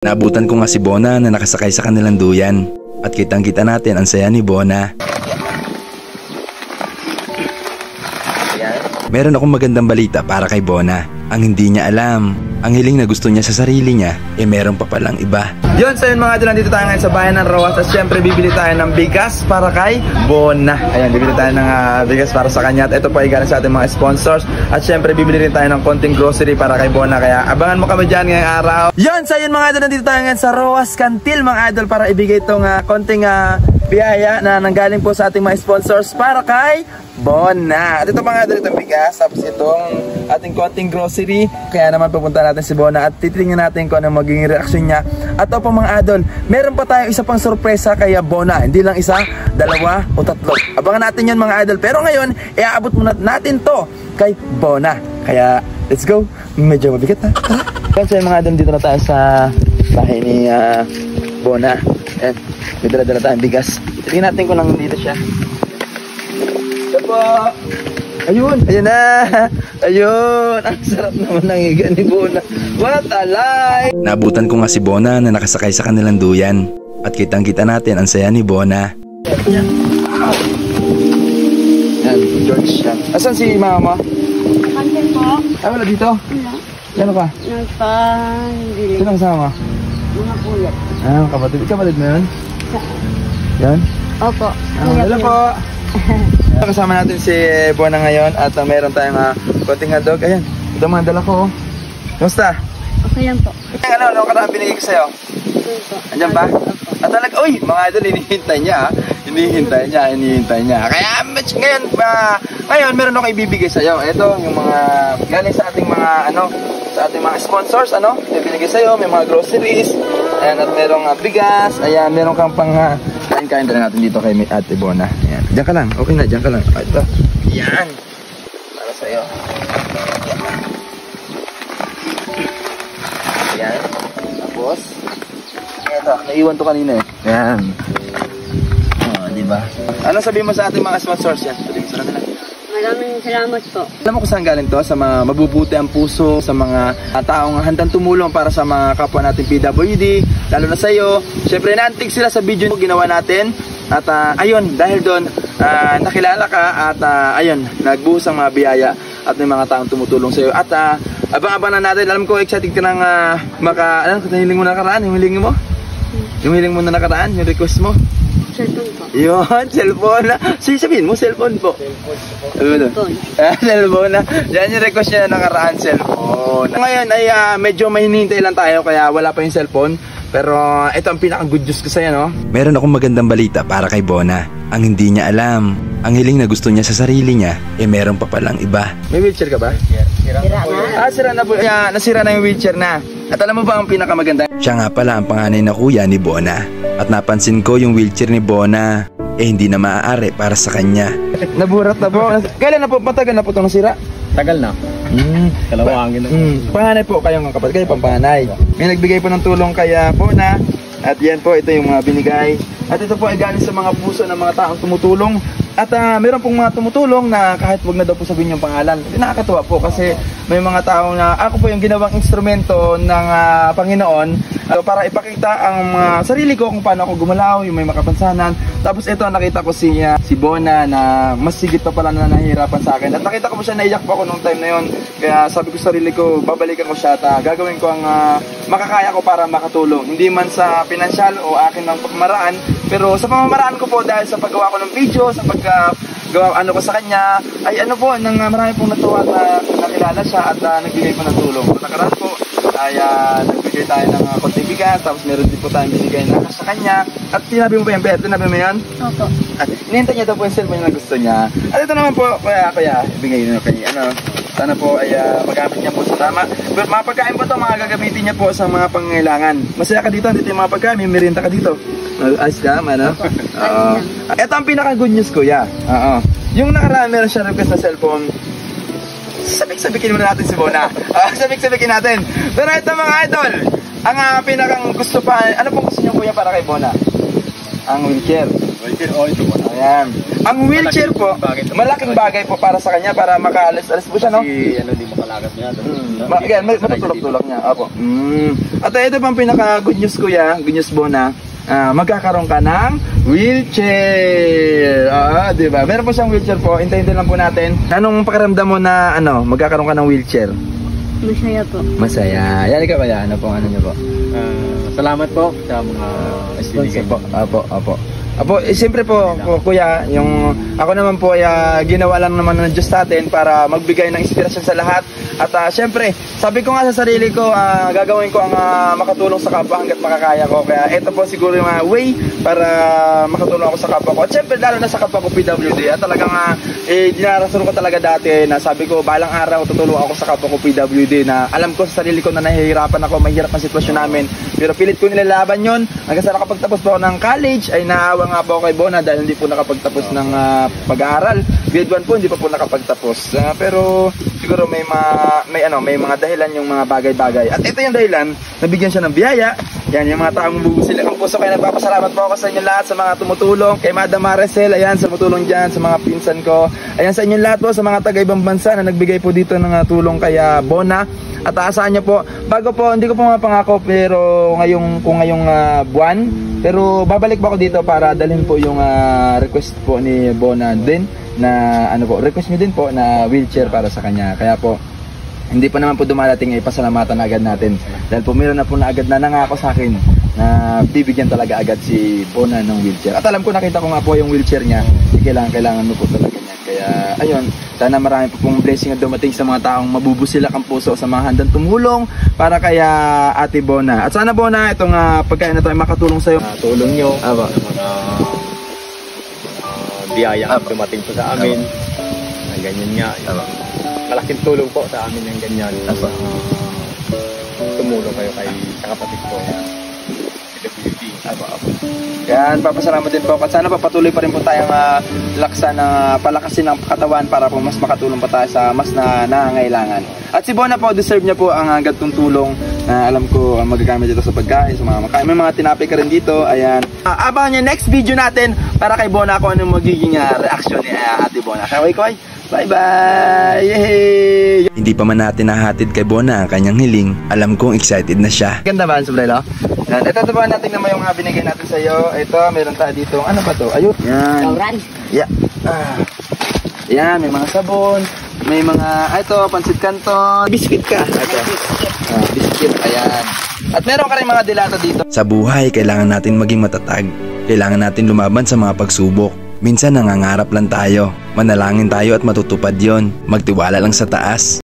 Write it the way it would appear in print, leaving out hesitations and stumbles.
Naabutan ko nga si Bona na nakasakay sa kanilang duyan at kitang-kita natin ang saya ni Bona. Meron akong magandang balita para kay Bona. Ang hindi niya alam, ang hiling na gusto niya sa sarili niya, meron pa palang iba. Yun, so yun mga idol, nandito tayo ngayon sa bayan ng Roas at syempre bibili tayo ng bigas para kay Bona. Ayan, bibili tayo ng bigas para sa kanya at ito po ay galing sa ating mga sponsors at syempre bibili rin tayo ng konting grocery para kay Bona, kaya abangan mo kami dyan ngayong araw. Yun, so yun mga idol, nandito tayo ngayon sa Roas Cantil mga idol para ibigay itong konting biyaya na nanggaling po sa ating mga sponsors para kay Bona. At ito mga idol, itong bigas, tapos itong ating konting grocery. Kaya naman pupunta natin si Bona at titingnan natin kung ano magiging reaksyon niya. At ito po mga idol, meron pa tayong isa pang sorpresa kay Bona. Hindi lang isa, dalawa o tatlo. Abangan natin yun mga idol. Pero ngayon, iaabot muna natin to kay Bona. Kaya let's go. Medyo mabigat na. Kasi mga idol, dito na tayo sa bahay ni Bona. Ayan, may dala-dala tayong bigas. Tingnan natin kung lang dito siya. Ito po. Ayun, ayun na. Ayun, ang sarap naman ng higa ni Bona. What a life! Naabutan ko nga si Bona na nakasakay sa kanilang duyan at kitang-kita natin ang saya ni Bona. Yan, George yan. Asan si mama? Kantin po. Ay, wala dito? Wala. Ano ka? Nagpa-hindi. Sino kasama? Mga kuya. Ah, kapatid. Kapatid mo yun? Yan? Opo. Hello po. Kasama natin si Bona ngayon at meron tayong konting hotdog. Ayan, ito mga dala ko. Kumusta? Okay lang po. Ano karaan binigay ko sa'yo? Okay po. Andyan ba? At talaga, uy, mga idol, hinihintay niya. Hinihintay niya. Kaya ngayon meron ako ibibigay sa'yo. Ito, yung mga galing sa ating mga, sa ating mga sponsors, ibibigay sa'yo. May mga groceries. Ayan, at merong bigas. Ayan, meron kang pang, kain na natin dito kay Ate Bona. Ayan, diyan ka lang. Okay na, diyan ka lang. Ito. Ayan. Para sa'yo. Ayan. Tapos, ito, naiwan to kanina eh. Ayan. Diba? Ano sabihin mo sa ating mga sponsors yan? Sabihin mo sa kanila. Maraming salamat po. Alam mo kung saan galing to? Sa mga mabubuti ang puso, sa mga taong handang tumulong para sa mga kapwa natin PWD, lalo na sa iyo. Siyempre, naantig sila sa video na ginawa natin. At ayun, dahil doon, nakilala ka at ayun, nagbuhos ang mga biyaya at may mga taong tumutulong sa iyo. At abang-abang na natin, alam ko, excited ka ng hiling mo na nakaraan, yung hiling mo? Yung hiling mo na nakaraan, yung request mo? Cellphone po. Yun, cellphone na. Sabihin mo, cellphone po. Cellphone. Cellphone na. Yan yung request niya na nakaraan, cellphone. Ngayon ay medyo mahinihintay lang tayo kaya wala pa yung cellphone. Pero ito ang pinaka-good news ko sa'yo, no? Meron akong magandang balita para kay Bona. Ang hindi niya alam, ang hiling na gusto niya sa sarili niya, meron pa palang iba. May wheelchair ka ba? Sira na. Sira na po. Nasira na yung wheelchair na. At alam mo ba ang pinakamaganda? Siya nga pala ang panganay na kuya ni Bona. At napansin ko yung wheelchair ni Bona, hindi na maaari para sa kanya. Naburat na po. Kailan na po? Matagal na po itong nasira? Tagal na. Kalawangin na. Panganay po kayong kapatid. Kayo pampanay. May nagbigay po ng tulong kay Bona. At yan po, ito yung mga binigay. At ito po ay galing sa mga puso ng mga taong tumutulong. At meron pong mga tumutulong na kahit wag na daw po sabihin yung pangalan. Nakakatuwa po kasi may mga tao na ako po yung ginawang instrumento ng Panginoon para ipakita ang sarili ko kung paano ako gumalaw, yung may makapansanan. Tapos ito, nakita ko si Bona na mas sigit pa pala na nahihirapan sa akin. At nakita ko po siya, naiyak po ako nung time na yun. Kaya sabi ko sa sarili ko, babalikan ko siya at gagawin ko ang makakaya ko para makatulong. Hindi man sa pinansyal o akin ng pagmaraan, pero sa pamamaraan ko po dahil sa paggawa ko ng video, sa paggawa ko sa kanya, ay marami pong natuwa at nakilala siya at nagbigay po ng tulong. Nakaraan po ay nagbigay tayo ng konting bigas, tapos meron din po tayong binigay na sa kanya. At tinabi mo ba yan, Beth? Tinabi mo yan? Opo. At inihintay niya daw po yung cellphone na gusto niya. At ito naman po, kaya ibigay niyo kay sana po ay magamit niya po sa tama. Pero mga pagkain po ito, mga gagamitin niya po sa mga pangangailangan. Masaya ka dito, dito yung mga pagkain, may merienda ka dito. Ayos ka, ano? Ito ang pinaka-good news, kuya. Yung nakaraan, meron siya request na cellphone. Sabik-sabikin muna natin si Bona. Sabik-sabikin natin. Pero ito mga idol, ang pinakang gusto pa, ano pong gusto niyo kuya para kay Bona? Ang wheelchair. Wheelchair, oh, ito po. Ayan. Ang wheelchair po, malaking bagay po para sa kanya para makaalis-alis po siya, no? Kasi ano, di makalagas niya. Again, matutulak-tulak niya. Opo. At ito pang pinaka good news, kuya. Good news, Bona. Magkakaroon ka ng wheelchair. Di ba? Meron po siyang wheelchair po. Hintayin lang po natin. Anong pakiramdam mo na magkakaroon ka ng wheelchair? Masaya po. Masaya. Yan ka kaya. Ano pong ano niyo po? Salamat po sa mga Sponsor po. Apo. Siyempre po, kuya, yung ako naman po ay ginawa lang naman ng Diyos natin para magbigay ng inspirasyon sa lahat. At siyempre, sabi ko nga sa sarili ko, gagawin ko ang makatulong sa kapwa hanggat makakaya ko. Kaya ito po siguro yung way para makatulong ako sa kapwa ko. At siyempre, lalo na sa kapwa ko PWD. At talagang dinarason ko talaga dati na sabi ko, balang araw tutulong ako sa kapwa ko PWD na alam ko sa sarili ko na nahihirapan ako, mahirap ang sitwasyon namin. Pero pilit ko nilalaban yun. Hanggang sa nakapagtapos po ako ng college, ay naawa nga po kay Bona dahil hindi po nakapagtapos ng pag-aaral. Grade 1 po hindi pa po nakapagtapos. Pero siguro may mga dahilan yung mga bagay-bagay. At ito yung dahilan, nabigyan siya ng biyaya. Yan yung mga taong bubusilak ang puso. Kaya nagpapasalamat po ako sa inyo lahat sa mga tumutulong. Kay Madam Maricel, ayan sa tumutulong dyan, sa mga pinsan ko. Ayan sa inyo lahat po, sa mga taga-ibang bansa na nagbigay po dito ng tulong kay Bona. At aasahan niyo po, bago po, hindi ko po mapangako pero ngayong buwan, pero babalik po ako dito para dalhin po yung request po ni Bona din na request niyo din po na wheelchair para sa kanya. Kaya po, hindi pa naman po dumarating, ipasalamatan na agad natin. Dahil po meron na po na agad na nangako sa akin na bibigyan talaga agad si Bona ng wheelchair. At alam ko, nakita ko nga po yung wheelchair niya, kailangan mo po talaga niya. Kaya ayun, sana marami po pong blessing na dumating sa mga taong mabubusilak ang puso sa mga handang tumulong para kay Ate Bona. At sana Bona, itong pagkain na ito ay makatulong sa iyo. Tulong nyo. Mga biyaya ang dumating po sa amin. Ganyan nga. Malaking tulong po sa amin ng ganyan. Tumulong kayo sa kapatid ko. Yan, papasalamat din po. At sana papatuloy pa rin po tayong laksa na palakasin ng katawan para po mas makatulong pa tayo sa mas na nangangailangan. At si Bona po, deserve niya po ang gantong tulong na alam ko magagamit dito sa pagkain, sa mga makain. May mga tinapay ka rin dito. Ayan. Abangan niyo next video natin para kay Bona kung anong magiging reaction ni Ate Bona. Kaya koy, bye-bye! Yay! Hindi pa man natin nahatid kay Bona ang kanyang hiling, alam kong excited na siya. Ganda ba ang subrelo? Yan. Ito ba natin naman yung binigay natin sa iyo. Ito, meron tayo dito. Ano ba to? Ayun. Yan. Sauran. Yeah. Yan, may mga sabon. May mga, ito, pansit canton. Biscuit ka. Ito. Biscuit. Ayan. At meron ka rin mga dilata dito. Sa buhay, kailangan natin maging matatag. Kailangan natin lumaban sa mga pagsubok. Minsan nangangarap lang tayo. Manalangin tayo at matutupad yon. Magtiwala lang sa taas.